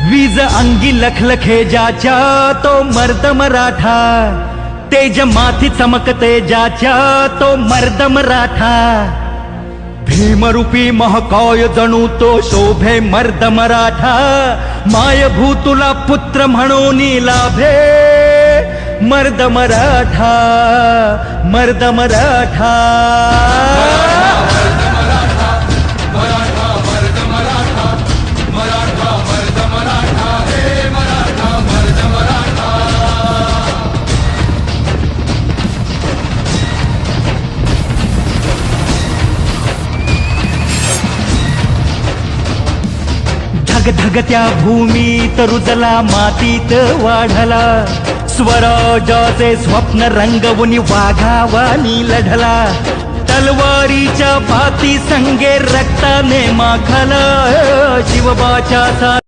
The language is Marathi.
वीज अंगी लखलखे ज्याच्या तो मर्द मराठा, तेज माथी चमकते ज्याच्या तो मर्द मराठा, भीमरूपी महाकाय जणू तो शोभे मर्द मराठा, मायभूतुला पुत्र म्हणून लाभे मर्द मराठा, मर्द मराठा। धगधगत्या भूमीत रुजला मातीत वाढला, स्वराजाचे स्वप्न रंगवून वाघावानी लढला, तलवारीच्या बाती संगे रक्ताने माखला, शिवबाच्या